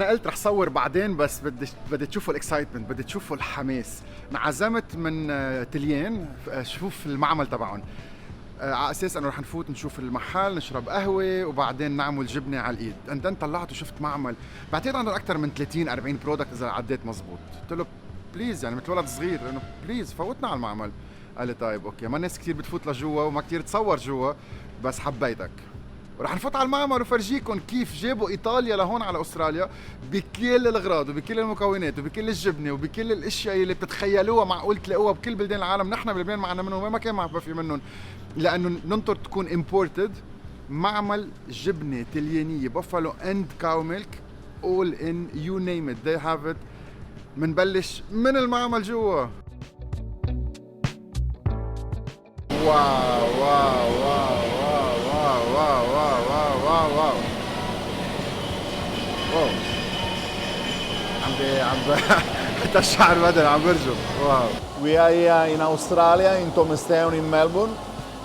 انا قلت رح صور بعدين، بس بدي تشوفوا الاكسايتمنت، بدي تشوفوا الحماس. انعزمت من تليين شوف المعمل تبعهم، على اساس انه رح نفوت نشوف المحل، نشرب قهوه، وبعدين نعمل جبنه على الايد. اندن طلعت وشفت معمل بعتقد عنده اكثر من 30 40 برودكت اذا عديت مزبوط. قلت له بليز، يعني مثل ولد صغير، انه بليز فوتنا على المعمل. قال لي طيب اوكي، ما الناس كثير بتفوت لجوا وما كثير تصور جوا، بس حبيتك. ورح نفوت على المعمل وفرجيكم كيف جابوا ايطاليا لهون على استراليا بكل الاغراض وبكل المكونات وبكل الجبنه وبكل الاشياء اللي بتتخيلوها معقول تلاقوها بكل بلدان العالم. نحن بلبنان معنا منهم وما كان ما في منهم، لانه ننطر تكون امبورتد. معمل جبنه تليانيه بافالو اند كاو ميلك، all in you name it they have it. منبلش من المعمل جوا. واو واو واو واو واو واو واو واو واو واو. حتى الشعر بدل عم برجف. واو. We are here in Australia, in Thomastown in Melbourne,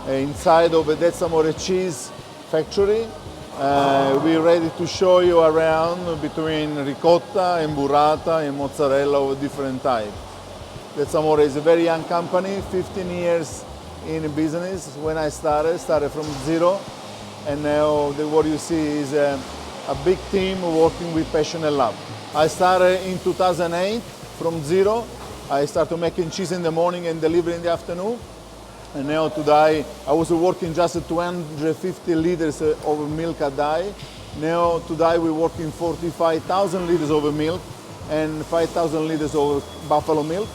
inside of the Detsamore cheese factory. We're ready to show you around between ricotta and burrata and mozzarella of different types. Detsamore is a very young company, 15 years in business. When I started from zero, and now what you see is a big team working with passion and love. I started in 2008 from zero. I started making cheese in the morning and deliver in the afternoon. And now today I was working just 250 liters of milk a day. Now today we're working 45,000 liters of milk and 5,000 liters of buffalo milk.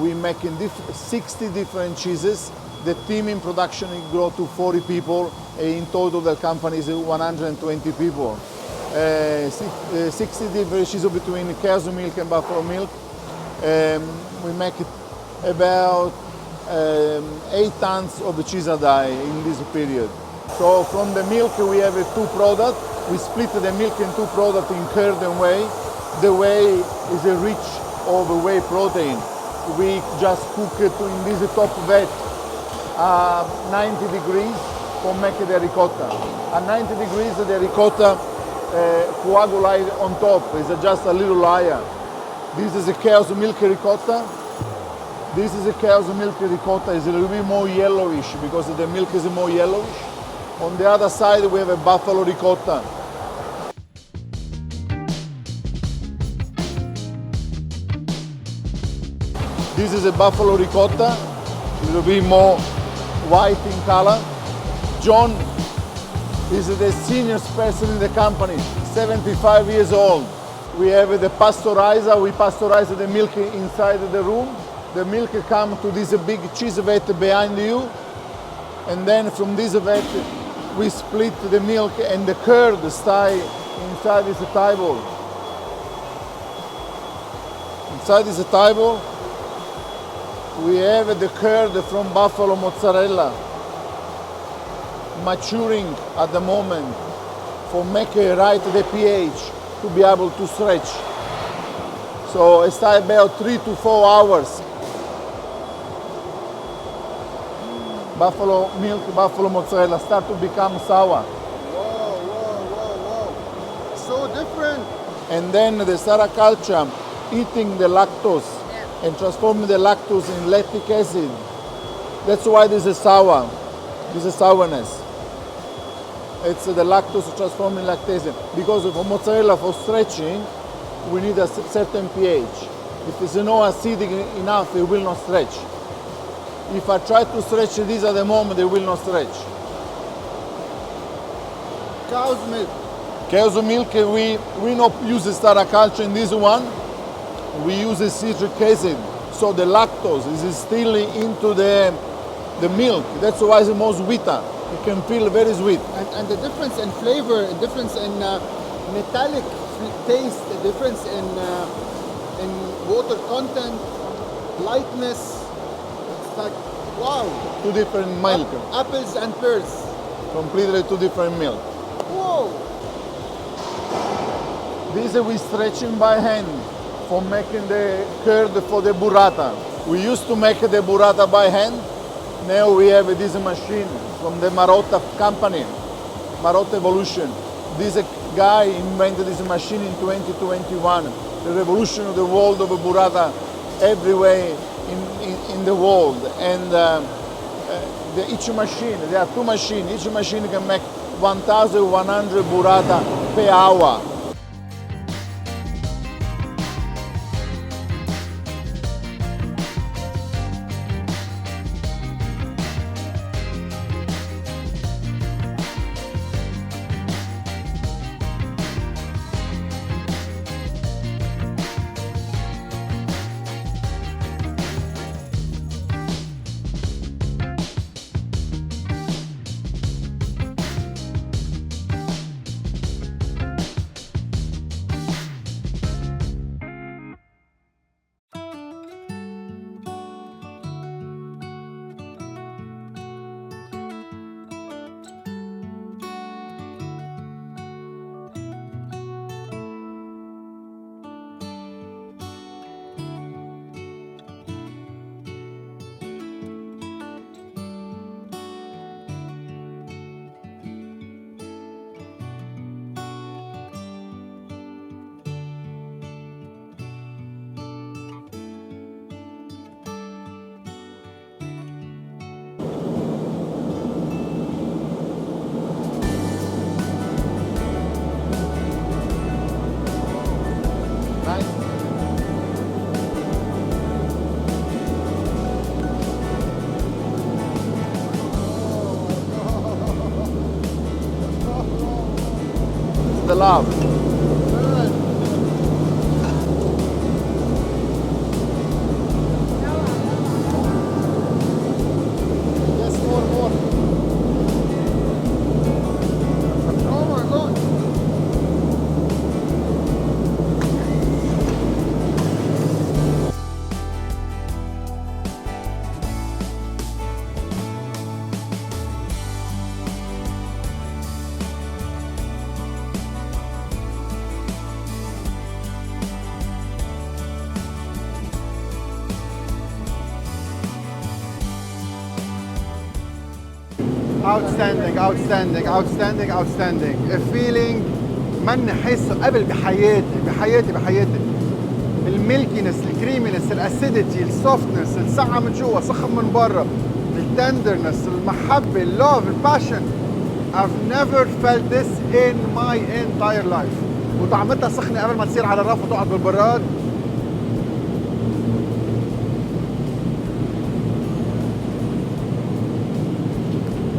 We making 60 different cheeses. The team in production grew to 40 people. In total the company is 120 people. 60 different cheeses between cows milk and buffalo milk. We make about 8 tons of cheese a day in this period. So from the milk we have two products. We split the milk in two products in curd and whey. The whey is rich of whey protein. We just cook it in this top vat 90 degrees for make the ricotta. At 90 degrees the ricotta coagulate on top. It's just a little layer. This is a cow's milk ricotta. This is a cow's milk ricotta. It's a little bit more yellowish because the milk is more yellowish. On the other side we have a buffalo ricotta. This is a buffalo ricotta, a little bit more white in color. John is the senior person in the company, 75 years old. We have the pasteurizer. We pasteurize the milk inside the room. The milk comes to this big cheese vat behind you. And then from this vat, we split the milk and the curd stay inside this table. Inside this table, we have the curd from buffalo mozzarella maturing at the moment for make right the pH to be able to stretch. So it takes about 3 to 4 hours. Buffalo milk, buffalo mozzarella start to become sour. Whoa, whoa, whoa, whoa. So different. And then the sericulture eating the lactose and transforming the lactose in lactic acid. That's why this is sour. This is sourness. It's the lactose transforming lactase. Because for mozzarella, for stretching, we need a certain pH. If it's not acidic enough, it will not stretch. If I try to stretch this at the moment, it will not stretch. Cow's milk. Cow's milk, we not use the sericulture in this one. We use a citric acid, so the lactose is still into the milk. That's why it's more sweeter. You can feel very sweet. And the difference in flavor, the difference in metallic taste, the difference in water content, lightness. It's like, wow. Two different milk. Apples and pears. Completely two different milk. Whoa. This we stretching by hand for making the curd for the burrata. We used to make the burrata by hand. Now we have this machine from the Marotta company, Marotta Evolution. This guy invented this machine in 2021. The revolution of the world of burrata everywhere in the world. And each machine, there are two machines, each machine can make 1,100 burrata per hour. The love. Yes, more. Oh my God. outstanding. A feeling ما نحسه قبل بحياتي. الميلكينس، الكريمينس، الاسيديتي، السوفتنس، السقعة من جوا، سخن من برا، التندرنس، المحبة، اللوف، الباشن. I've never felt this in my entire life. وطعمتها سخنة قبل ما تصير على الرف وتقعد بالبراد.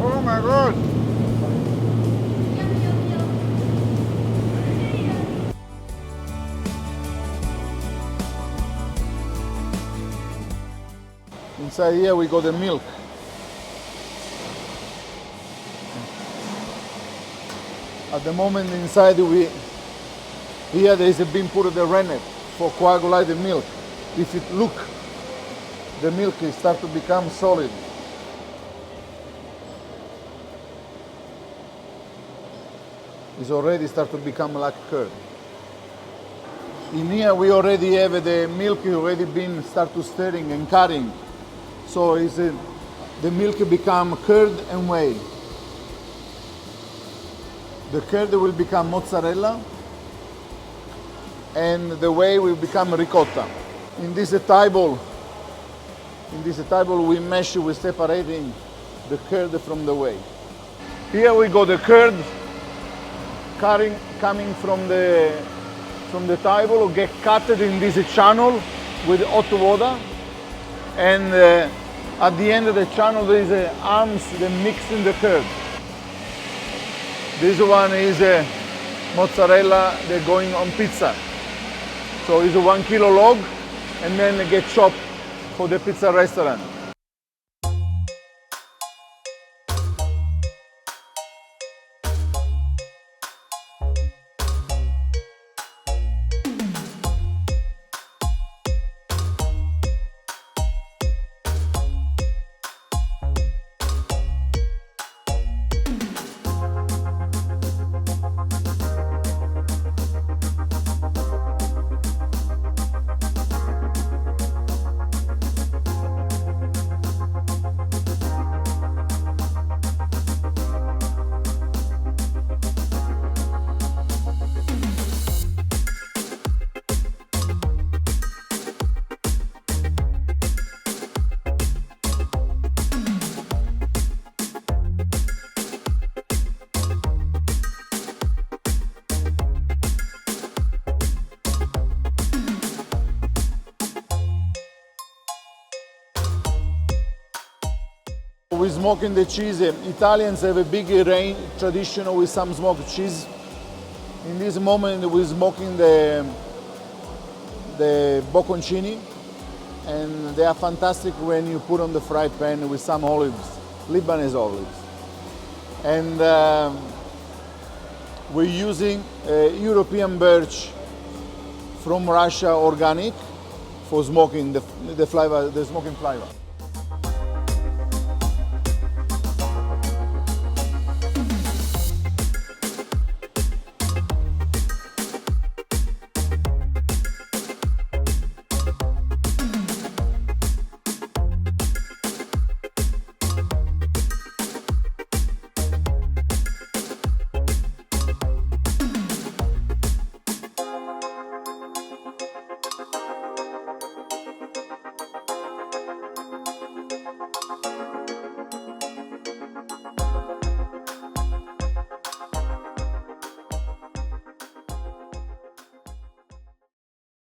Oh my God. Inside here we got the milk. At the moment inside here there is been put the rennet for coagulate the milk. If you look, the milk is start to become solid. It's already start to become like curd. In here we already have the milk already been start to stirring and cutting. So the milk become curd and whey. The curd will become mozzarella and the whey will become ricotta. In this table we mesh with separating the curd from the whey. Here we got the curd coming from the table, get cutted in this channel with hot water, and at the end of the channel there is arms that mix in the curd. This one is mozzarella they're going on pizza. So it's a 1 kilo log and then they get chopped for the pizza restaurant. we're smoking the cheese. Italians have a big tradition with some smoked cheese. In this moment, we're smoking the bocconcini, and they are fantastic when you put on the fried pan with some olives, Lebanese olives. And we're using European birch from Russia, organic, for smoking the smoking flavor.